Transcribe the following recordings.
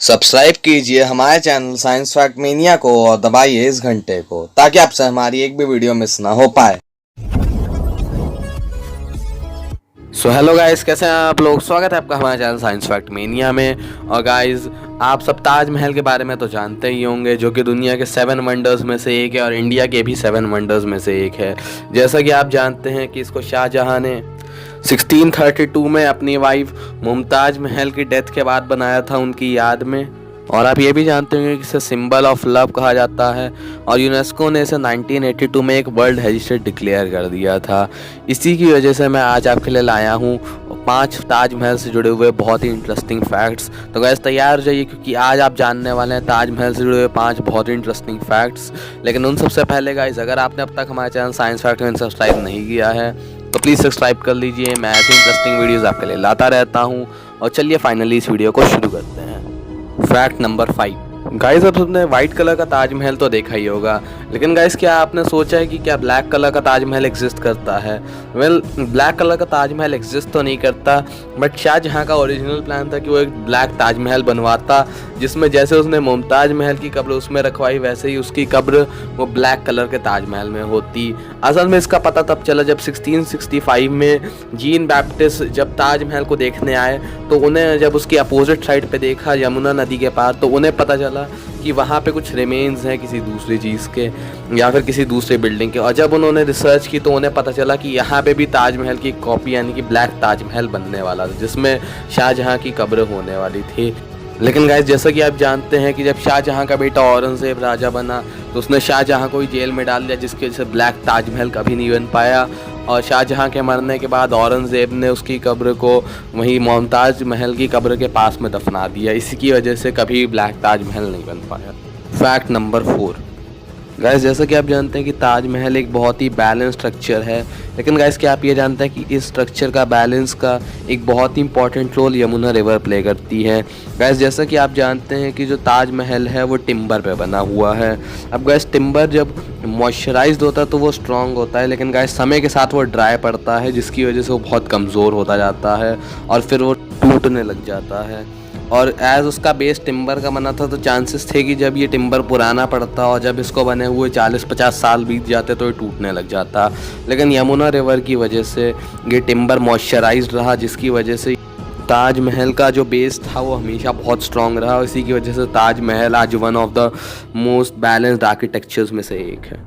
Subscribe कीजिए हमारे channel science fact mania को और दबाइए इस घंटे को ताकि आपसे हमारी एक भी वीडियो मिस ना हो पाए। सो हेलो गाइस, कैसे हैं आप लोग। स्वागत है आपका हमारे चैनल साइंस फैक्ट मेनिया में। और गाइस, आप सब ताजमहल के बारे में तो जानते ही होंगे, जो कि दुनिया के 7 वंडर्स में से एक है और इंडिया के भी 7 वंडर्स में से एक है। जैसा कि आप जानते हैं कि इसको शाहजहां ने 1632 में अपनी वाइफ मुमताज महल की डेथ के बाद बनाया था, उनकी याद में। और आप ये भी जानते होंगे कि इसे सिंबल ऑफ लव कहा जाता है और यूनेस्को ने इसे 1982 में एक वर्ल्ड हेरिटेज डिक्लेयर कर दिया था। इसी की वजह से मैं आज आपके लिए लाया हूँ 5 ताजमहल से जुड़े हुए बहुत ही इंटरेस्टिंग फैक्ट्स। तो गैस तैयार हो जाइए, क्योंकि आज आप जानने वाले हैं ताजमहल से जुड़े हुए 5 बहुत ही इंटरेस्टिंग फैक्ट्स। लेकिन उन सबसे पहले गाइस, अगर आपने अब तक हमारे चैनल साइंस फैक्ट में सब्सक्राइब नहीं किया है तो प्लीज़ सब्सक्राइब कर लीजिए। मैं ऐसी इंटरेस्टिंग वीडियोस आपके लिए लाता रहता हूँ। और चलिए फाइनली इस वीडियो को शुरू करते हैं। Fact number 5। गाइस, अब तुमने व्हाइट कलर का ताजमहल तो देखा ही होगा, लेकिन गाइस क्या आपने सोचा है कि क्या ब्लैक कलर का ताजमहल एग्जिस्ट करता है? वेल, ब्लैक कलर का ताजमहल एग्जिस्ट तो नहीं करता, बट शाहजहां का ओरिजिनल प्लान था कि वो एक ब्लैक ताजमहल बनवाता, जिसमें जैसे उसने मुमताज महल की कब्र उसमें रखवाई वैसे ही उसकी कब्र वो ब्लैक कलर के ताजमहल में होती। असल में इसका पता तब चला जब 1665 में जीन बैप्टिस्ट जब ताजमहल को देखने आए, तो उन्हें जब उसकी अपोजिट साइड पे देखा यमुना नदी के पार, तो उन्हें पता चला कि वहाँ पे कुछ रिमेन्स हैं किसी दूसरी चीज़ के या फिर किसी दूसरे बिल्डिंग के। और जब उन्होंने रिसर्च की तो उन्हें पता चला कि यहाँ पे भी ताजमहल की कॉपी यानी कि ब्लैक ताजमहल बनने वाला था, जिसमें शाहजहां की कब्र होने वाली थी। लेकिन गाइस, जैसा कि आप जानते हैं कि जब शाहजहां का बेटा औरंगज़ेब राजा बना तो उसने शाहजहां को ही जेल में डाल दिया, जिसकी वजह से ब्लैक ताजमहल कभी नहीं बन पाया। और शाहजहां के मरने के बाद औरंगज़ेब ने उसकी कब्र को वहीं मुमताज महल की कब्र के पास में दफना दिया। इसी की वजह से कभी ब्लैक ताजमहल नहीं बन पाया। Fact number 4। गाइस, जैसा कि आप जानते हैं कि ताजमहल एक बहुत ही बैलेंस स्ट्रक्चर है, लेकिन गाइस क्या आप ये जानते हैं कि इस स्ट्रक्चर का बैलेंस का एक बहुत ही important role Yamuna river play करती है। गाइस, जैसा कि आप जानते हैं कि जो ताजमहल है वो टिम्बर पे बना हुआ है। अब गाइस, टिम्बर जब मॉइस्चराइज्ड होता है तो वो स्ट्रॉन्ग होता है, लेकिन गाइस समय के साथ वो ड्राई पड़ता है, जिसकी वजह से वो बहुत कमज़ोर होता जाता है और फिर वो टूटने लग जाता है। और एज उसका बेस टिम्बर का बना था तो चांसेस थे कि जब ये टिम्बर पुराना पड़ता और जब इसको बने हुए 40-50 साल बीत जाते तो ये टूटने लग जाता। लेकिन यमुना रिवर की वजह से ये टिम्बर मॉइस्चराइज्ड रहा, जिसकी वजह से ताजमहल का जो बेस था वो हमेशा बहुत स्ट्रॉन्ग रहा। इसी की वजह से ताजमहल आज one of the most balanced architectures में से एक है।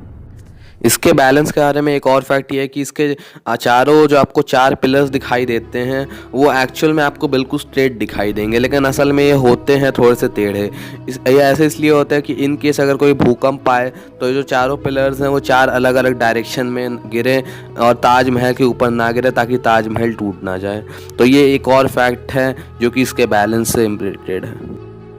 इसके बैलेंस के बारे में एक और फैक्ट ये है कि इसके चारों जो आपको 4 पिलर्स दिखाई देते हैं वो एक्चुअल में आपको बिल्कुल स्ट्रेट दिखाई देंगे, लेकिन असल में ये होते हैं थोड़े से टेढ़े। ये ऐसे इसलिए होता है कि इन केस अगर कोई भूकंप आए तो ये जो चारों पिलर्स हैं वो 4 अलग अलग डायरेक्शन में गिरे और ताजमहल के ऊपर ना गिरे, ताकि ताजमहल टूट ना जाए। तो ये एक और फैक्ट है जो कि इसके बैलेंस से इम्प्लिकेटेड है।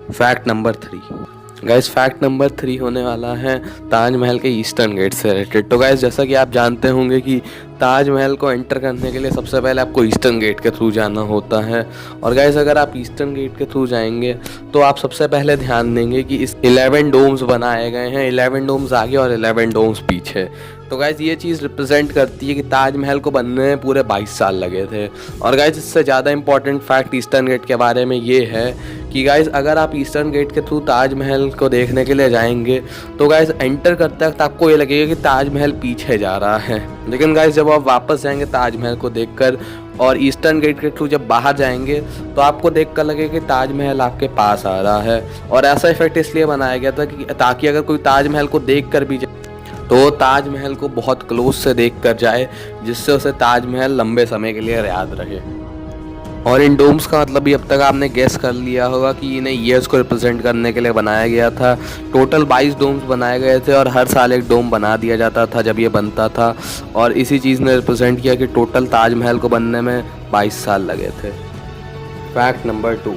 Fact number 3। Guys, fact number 3 होने वाला है ताजमहल के ईस्टर्न गेट से रिलेटेड। तो गाइस, जैसा कि आप जानते होंगे कि ताजमहल को एंटर करने के लिए सबसे पहले आपको ईस्टर्न गेट के थ्रू जाना होता है। और गाइस, अगर आप ईस्टर्न गेट के थ्रू जाएंगे तो आप सबसे पहले ध्यान देंगे कि इस 11 डोम्स बनाए गए हैं, 11 डोम्स आगे और 11 डोम्स पीछे। तो गाइस, ये चीज़ रिप्रेजेंट करती है कि ताजमहल को बनने में पूरे 22 साल लगे थे। और गाइस, इससे ज़्यादा इंपॉर्टेंट फैक्ट ईस्टर्न गेट के बारे में ये है कि गाइस, अगर आप ईस्टर्न गेट के थ्रू ताजमहल को देखने के लिए जाएंगे तो गाइस एंटर करते वक्त आपको ये लगेगा कि ताजमहल पीछे जा रहा है, लेकिन गाइस जब आप वापस जाएंगे ताजमहल को देखकर और ईस्टर्न गेट के थ्रू जब बाहर जाएंगे तो आपको देखकर लगेगा कि ताजमहल आपके पास आ रहा है। और ऐसा इफेक्ट इसलिए बनाया गया था कि ताकि अगर कोई ताजमहल को देख कर भी जाए तो ताजमहल को बहुत क्लोज से देख कर जाए, जिससे उसे ताजमहल लंबे समय के लिए याद रहे। और इन डोम्स का मतलब भी अब तक आपने गेस कर लिया होगा कि इन्हें ईयर्स को रिप्रेजेंट करने के लिए बनाया गया था। टोटल 22 डोम्स बनाए गए थे और हर साल एक डोम बना दिया जाता था जब ये बनता था। और इसी चीज़ ने रिप्रेजेंट किया कि टोटल ताजमहल को बनने में 22 साल लगे थे। Fact number 2।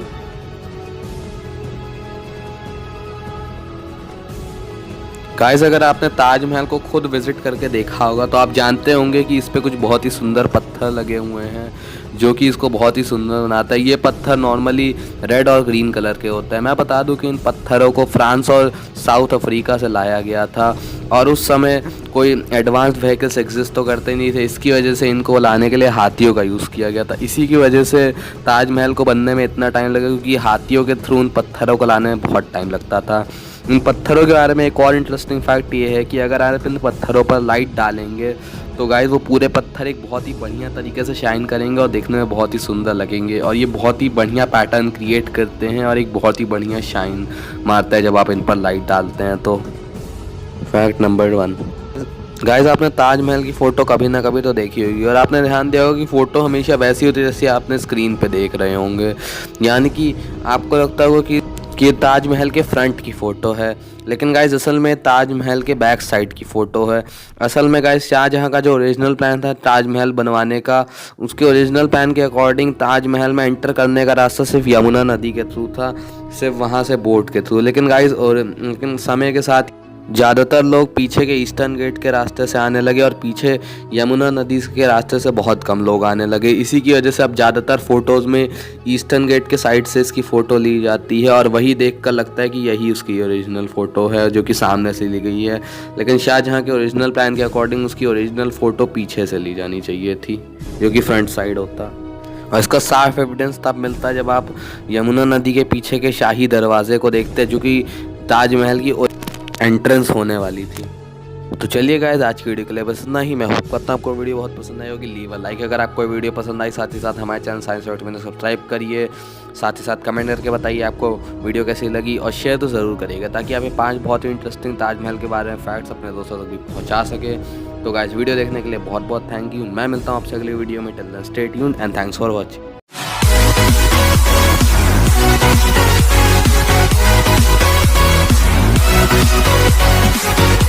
गाइस, अगर आपने ताजमहल को खुद विजिट करके देखा होगा तो आप जानते होंगे कि इस पे कुछ बहुत ही सुंदर पत्थर पत्थर लगे हुए हैं जो कि इसको बहुत ही सुंदर बनाता है। ये पत्थर नॉर्मली रेड और ग्रीन कलर के होते हैं। मैं बता दूं कि इन पत्थरों को फ्रांस और साउथ अफ्रीका से लाया गया था और उस समय कोई एडवांस व्हीकल्स एग्जिस्ट तो करते नहीं थे, इसकी वजह से इनको लाने के लिए हाथियों का यूज़ किया गया था। इसी की वजह से ताजमहल को बनने में इतना टाइम लगा, क्योंकि हाथियों के थ्रू उन पत्थरों को लाने में बहुत टाइम लगता था। इन पत्थरों के बारे में एक और इंटरेस्टिंग फैक्ट ये है कि अगर आप इन पत्थरों पर लाइट डालेंगे तो गाइस वो पूरे पत्थर एक बहुत ही बढ़िया तरीके से शाइन करेंगे और देखने में बहुत ही सुंदर लगेंगे और ये बहुत ही बढ़िया पैटर्न क्रिएट करते हैं और एक बहुत ही बढ़िया शाइन मारता है जब आप इन पर लाइट डालते हैं। तो फैक्ट नंबर 1 गाइस, आपने ताजमहल की फ़ोटो कभी ना कभी तो देखी होगी और आपने ध्यान दिया होगा कि फ़ोटो हमेशा वैसी होती है जैसे आपने स्क्रीन पे देख रहे होंगे, यानी कि आपको लगता होगा कि ताजमहल के फ्रंट की फ़ोटो है, लेकिन गाइस असल में ताजमहल के बैक साइड की फ़ोटो है। असल में गाइस शाहजहाँ का जो ओरिजिनल प्लान था ताजमहल बनवाने का, उसके ओरिजिनल प्लान के अकॉर्डिंग ताजमहल में एंटर करने का रास्ता सिर्फ यमुना नदी के थ्रू था, सिर्फ वहाँ से बोट के थ्रू। लेकिन समय के साथ ज़्यादातर लोग पीछे के ईस्टर्न गेट के रास्ते से आने लगे और पीछे यमुना नदी के रास्ते से बहुत कम लोग आने लगे। इसी की वजह से अब ज़्यादातर फ़ोटोज़ में ईस्टर्न गेट के साइड से इसकी फ़ोटो ली जाती है और वही देखकर लगता है कि यही उसकी ओरिजिनल फ़ोटो है जो कि सामने से ली गई है। लेकिन शाहजहाँ के ओरिजिनल प्लान के अकॉर्डिंग उसकी ओरिजिनल फ़ोटो पीछे से ली जानी चाहिए थी, जो कि फ्रंट साइड होता। और इसका साफ एविडेंस तब मिलता है जब आप यमुना नदी के पीछे के शाही दरवाजे को देखते हैं, जो कि ताजमहल की एंट्रेंस होने वाली थी। तो चलिए गाइस, आज की वीडियो के लिए बस इतना ही। मैं होप करता हूँ आपको वीडियो बहुत पसंद आई होगी। लीव अ लाइक अगर आपको वीडियो पसंद आई, साथ ही साथ हमारे चैनल साइंस फैक्ट में सब्सक्राइब करिए, साथ ही साथ कमेंट करके बताइए आपको वीडियो कैसी लगी और शेयर तो ज़रूर करिएगा ताकि आप ये 5 बहुत ही इंटरेस्टिंग ताजमहल के बारे में फैक्ट्स अपने दोस्तों तक भी पहुँचा सके। तो गाइस, वीडियो देखने के लिए बहुत बहुत थैंक यू। मैं मिलता हूँ आपसे अगली वीडियो में। Till then stay tuned and thanks for watching.